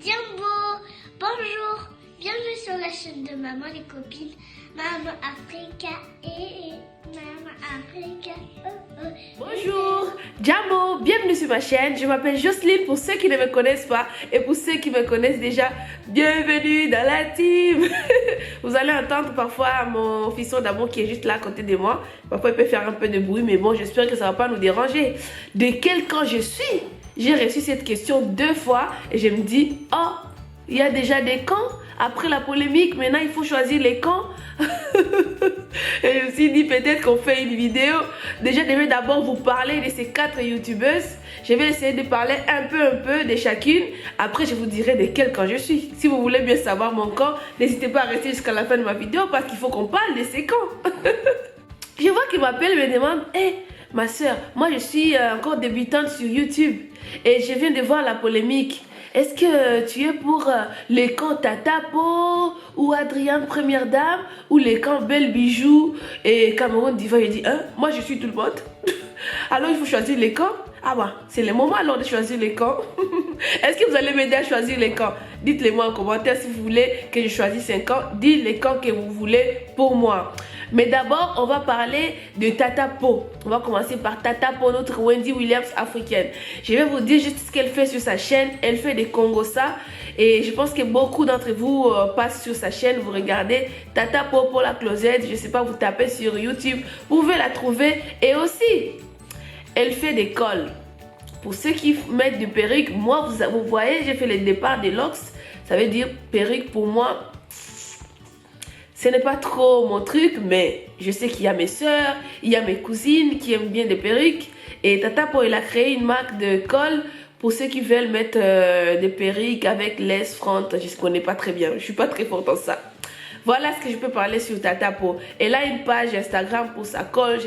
Jumbo, bonjour, bienvenue sur la chaîne de Maman les copines, Maman Africa et Maman Africa. Bonjour, Jumbo, bienvenue sur ma chaîne. Je m'appelle Jocelyne pour ceux qui ne me connaissent pas et pour ceux qui me connaissent déjà, bienvenue dans la team. Vous allez entendre parfois mon fiston d'amour qui est juste là à côté de moi. Parfois il peut faire un peu de bruit, mais bon, j'espère que ça ne va pas nous déranger. De quel camp je suis? J'ai reçu cette question 2 fois et je me dis, oh, il y a déjà des camps. Après la polémique, maintenant il faut choisir les camps. Et je me suis dit peut-être qu'on fait une vidéo. Déjà, je vais d'abord vous parler de ces 4 youtubeuses. Je vais essayer de parler un peu de chacune. Après, je vous dirai de quel camp je suis. Si vous voulez bien savoir mon camp, n'hésitez pas à rester jusqu'à la fin de ma vidéo parce qu'il faut qu'on parle de ces camps. Je vois qu'il m'appelle et me demande, hey, ma soeur, moi je suis encore débutante sur YouTube et je viens de voir la polémique. Est-ce que tu es pour les camps Tata Po ou Adriane Première Dame ou les camps Belle Bijou et Cameroun Diva? Je dis, hein, moi je suis tout le monde. Alors il faut choisir les camps. Ah bah, c'est le moment alors de choisir les camps. Est-ce que vous allez m'aider à choisir les camps? Dites-le moi en commentaire si vous voulez que je choisisse un camp. Dites les camps que vous voulez pour moi. Mais d'abord, on va parler de Tata Po. On va commencer par Tata Po, notre Wendy Williams africaine. Je vais vous dire juste ce qu'elle fait sur sa chaîne. Elle fait des Congosa. Et je pense que beaucoup d'entre vous passent sur sa chaîne. Vous regardez Tata Po pour la closette. Je ne sais pas, vous tapez sur YouTube. Vous pouvez la trouver. Et aussi, elle fait des cols. Pour ceux qui mettent du perruque, moi, vous voyez, j'ai fait le départ des locks. Ça veut dire perruque pour moi. Ce n'est pas trop mon truc, mais je sais qu'il y a mes soeurs, il y a mes cousines qui aiment bien des perruques. Et Tata Po, il a créé une marque de colle pour ceux qui veulent mettre des perruques avec laisse front. Je ne connais pas très bien, je ne suis pas très forte en ça. Voilà ce que je peux parler sur Tata Po. Elle a une page Instagram pour sa colle,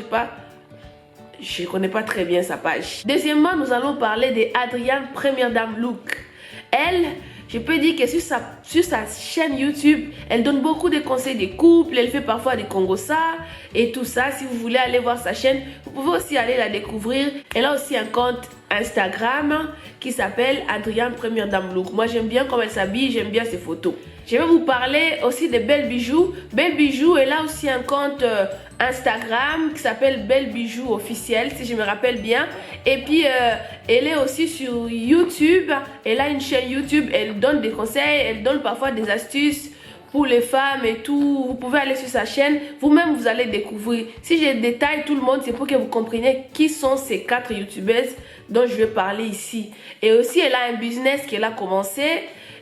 je ne connais pas très bien sa page. Deuxièmement, nous allons parler d'Adriane Première Dame Look. Elle, je peux dire que sur sa chaîne YouTube, elle donne beaucoup de conseils de couple, elle fait parfois des Congosa et tout ça. Si vous voulez aller voir sa chaîne, vous pouvez aussi aller la découvrir. Elle a aussi un compte Instagram qui s'appelle Adriane Première Dame Look. Moi, j'aime bien comment elle s'habille, j'aime bien ses photos. Je vais vous parler aussi de Belle Bijou. Belle Bijou, elle a aussi un compte Instagram qui s'appelle Belle Bijou officiel, si je me rappelle bien. Et puis, elle est aussi sur YouTube. Elle a une chaîne YouTube, elle donne des conseils, elle donne parfois des astuces pour les femmes et tout. Vous pouvez aller sur sa chaîne, vous-même vous allez découvrir. Si je détaille tout le monde, c'est pour que vous compreniez qui sont ces 4 youtubeuses dont je vais parler ici. Et aussi, elle a un business qu'elle a commencé.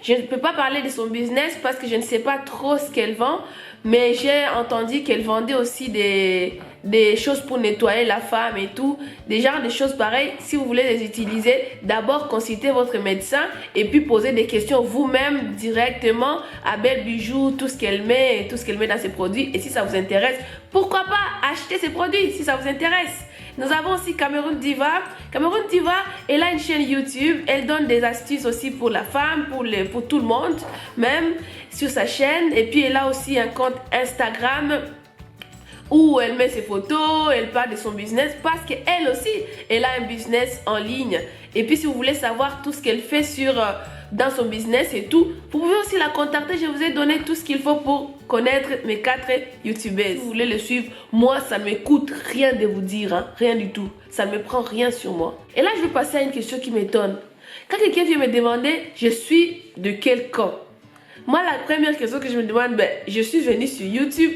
Je ne peux pas parler de son business parce que je ne sais pas trop ce qu'elle vend. Mais j'ai entendu qu'elle vendait aussi des choses pour nettoyer la femme et tout. Des genres de choses pareilles. Si vous voulez les utiliser, d'abord consultez votre médecin et puis posez des questions vous-même directement à Belle Bijou, tout ce qu'elle met et tout ce qu'elle met dans ses produits. Et si ça vous intéresse, pourquoi pas acheter ces produits si ça vous intéresse. Nous avons aussi Cameroun Diva. Cameroun Diva, elle a une chaîne YouTube. Elle donne des astuces aussi pour la femme, pour tout le monde, même sur sa chaîne. Et puis, elle a aussi un compte Instagram où elle met ses photos, elle parle de son business parce qu'elle aussi, elle a un business en ligne. Et puis, si vous voulez savoir tout ce qu'elle fait dans son business et tout, vous pouvez aussi la contacter. Je vous ai donné tout ce qu'il faut pour connaître mes 4 youtubeurs. Si vous voulez le suivre, moi, ça ne me coûte rien de vous dire, hein, rien du tout. Ça ne me prend rien sur moi. Et là, je vais passer à une question qui m'étonne. Quand quelqu'un vient me demander, je suis de quel camp? Moi, la première question que je me demande, je suis venue sur YouTube.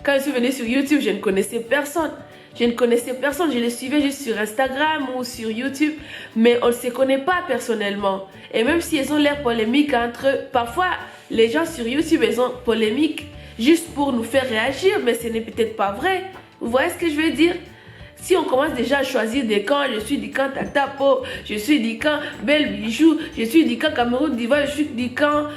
Quand je suis venue sur YouTube, je ne connaissais personne. Je ne connaissais personne, je les suivais juste sur Instagram ou sur YouTube, mais on ne se connaît pas personnellement. Et même si elles ont l'air polémiques entre eux, parfois les gens sur YouTube, elles ont polémiques juste pour nous faire réagir, mais ce n'est peut-être pas vrai. Vous voyez ce que je veux dire? Si on commence déjà à choisir des camps, je suis du camp Tata Po, je suis du camp Belle Bijou, je suis du camp Cameroun Diva, je suis du camp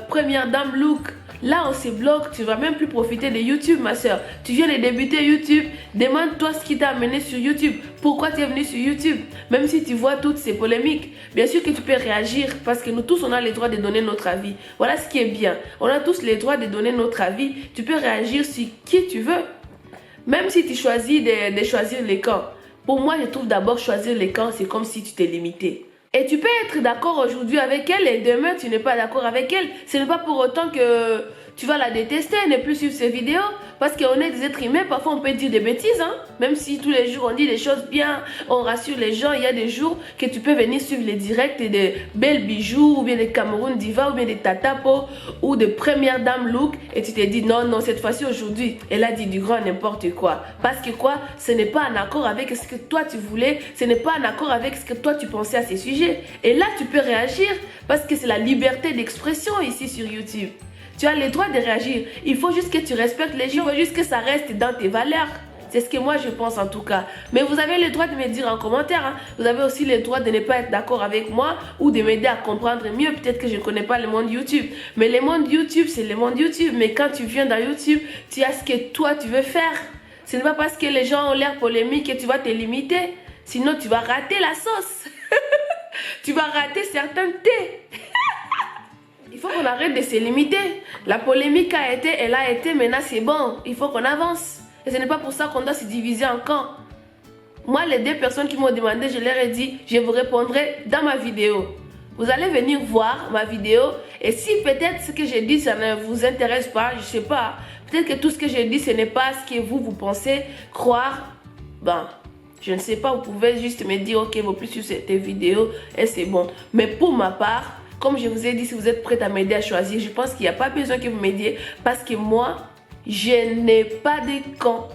Première Dame Look. Là, on se bloque, tu ne vas même plus profiter de YouTube, ma soeur. Tu viens de débuter YouTube, demande-toi ce qui t'a amené sur YouTube. Pourquoi tu es venu sur YouTube? Même si tu vois toutes ces polémiques, bien sûr que tu peux réagir parce que nous tous, on a le droit de donner notre avis. Voilà ce qui est bien. On a tous le droit de donner notre avis. Tu peux réagir sur qui tu veux. Même si tu choisis de choisir les camps. Pour moi, je trouve d'abord choisir les camps, c'est comme si tu t'es limité. Et tu peux être d'accord aujourd'hui avec elle et demain tu n'es pas d'accord avec elle. Ce n'est pas pour autant que tu vas la détester, ne plus suivre ses vidéos. Parce qu'on est des êtres humains, parfois on peut dire des bêtises. Hein? Même si tous les jours on dit des choses bien, on rassure les gens. Il y a des jours que tu peux venir suivre les directs de Belle Bijoux, ou bien des Cameroun Diva, ou bien des Tatapo, ou de Première Dame Look. Et tu te dis non, non, cette fois-ci aujourd'hui, elle a dit du grand n'importe quoi. Parce que quoi, ce n'est pas en accord avec ce que toi tu voulais, ce n'est pas en accord avec ce que toi tu pensais à ces sujets. Et là tu peux réagir parce que c'est la liberté d'expression ici sur YouTube. Tu as le droit de réagir. Il faut juste que tu respectes les gens. Il faut juste que ça reste dans tes valeurs. C'est ce que moi je pense en tout cas. Mais vous avez le droit de me dire en commentaire. Hein. Vous avez aussi le droit de ne pas être d'accord avec moi ou de m'aider à comprendre mieux. Peut-être que je ne connais pas le monde YouTube. Mais le monde YouTube, c'est le monde YouTube. Mais quand tu viens dans YouTube, tu as ce que toi tu veux faire. Ce n'est pas parce que les gens ont l'air polémiques que tu vas te limiter. Sinon, tu vas rater la sauce. Tu vas rater certains thés. Il faut qu'on arrête de se limiter. La polémique a été, elle a été, maintenant c'est bon. Il faut qu'on avance. Et ce n'est pas pour ça qu'on doit se diviser en camps. Moi, les 2 personnes qui m'ont demandé, je leur ai dit, je vous répondrai dans ma vidéo. Vous allez venir voir ma vidéo. Et si peut-être ce que j'ai dit, ça ne vous intéresse pas, je ne sais pas. Peut-être que tout ce que j'ai dit, ce n'est pas ce que vous pensez croire. Ben, je ne sais pas, vous pouvez juste me dire, ok, vous plus sur cette vidéo et c'est bon. Mais pour ma part, comme je vous ai dit, si vous êtes prête à m'aider à choisir, je pense qu'il n'y a pas besoin que vous m'aidiez parce que moi, je n'ai pas de camp.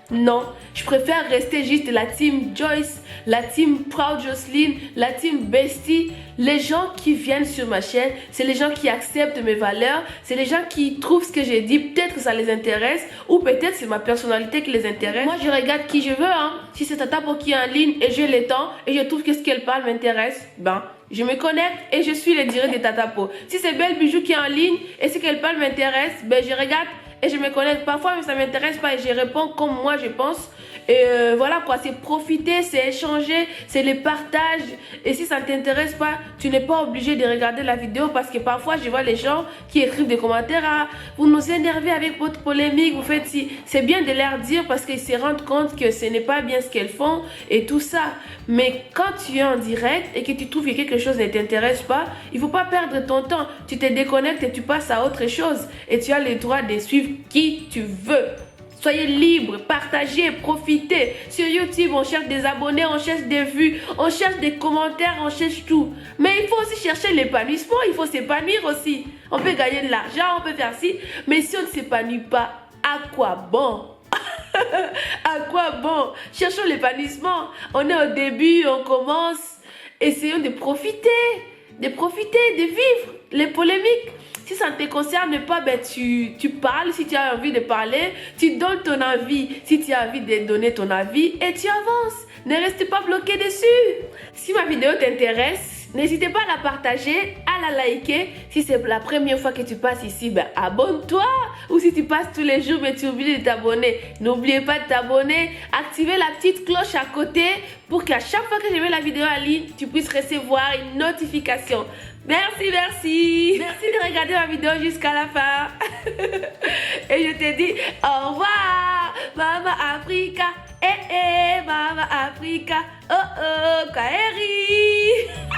Non, je préfère rester juste la team Joyce, la team Proud Jocelyne, la team Bestie. Les gens qui viennent sur ma chaîne, c'est les gens qui acceptent mes valeurs, c'est les gens qui trouvent ce que j'ai dit, peut-être que ça les intéresse ou peut-être c'est ma personnalité qui les intéresse. Moi, je regarde qui je veux. Hein. Si c'est Tatapo qui est en ligne et j'ai le temps et je trouve que ce qu'elle parle m'intéresse, ben, je me connecte et je suis le direct de Tatapo. Si c'est Belle Bijoux qui est en ligne et ce qu'elle parle m'intéresse, ben, je regarde et je me connecte. Parfois, mais ça ne m'intéresse pas et je réponds comme moi je pense. Et voilà quoi, c'est profiter, c'est échanger, c'est le partage. Et si ça ne t'intéresse pas, tu n'es pas obligé de regarder la vidéo parce que parfois, je vois les gens qui écrivent des commentaires. Ah, vous nous énervez avec votre polémique, vous faites si. C'est bien de leur dire parce qu'ils se rendent compte que ce n'est pas bien ce qu'elles font et tout ça. Mais quand tu es en direct et que tu trouves que quelque chose ne t'intéresse pas, il ne faut pas perdre ton temps. Tu te déconnectes et tu passes à autre chose. Et tu as le droit de suivre qui tu veux. Soyez libre, partagez, profitez. Sur YouTube, on cherche des abonnés, on cherche des vues, on cherche des commentaires, on cherche tout. Mais il faut aussi chercher l'épanouissement, il faut s'épanouir aussi. On peut gagner de l'argent, on peut faire ci. Mais si on ne s'épanouit pas, à quoi bon? À quoi bon? Cherchons l'épanouissement. On est au début, on commence. Essayons de profiter, de vivre les polémiques. Si ça ne te concerne pas, ben tu parles. Si tu as envie de parler, tu donnes ton avis. Si tu as envie de donner ton avis et tu avances. Ne reste pas bloqué dessus. Si ma vidéo t'intéresse, n'hésitez pas à la partager, à la liker. Si c'est la première fois que tu passes ici, ben abonne-toi. Ou si tu passes tous les jours mais tu oublies de t'abonner, n'oubliez pas de t'abonner. Activez la petite cloche à côté pour qu'à chaque fois que je mets la vidéo en ligne, tu puisses recevoir une notification. Merci, merci. Merci de regarder ma vidéo jusqu'à la fin. Et je te dis au revoir, Mama Africa. Mama Africa. Oh, oh, Kaeri.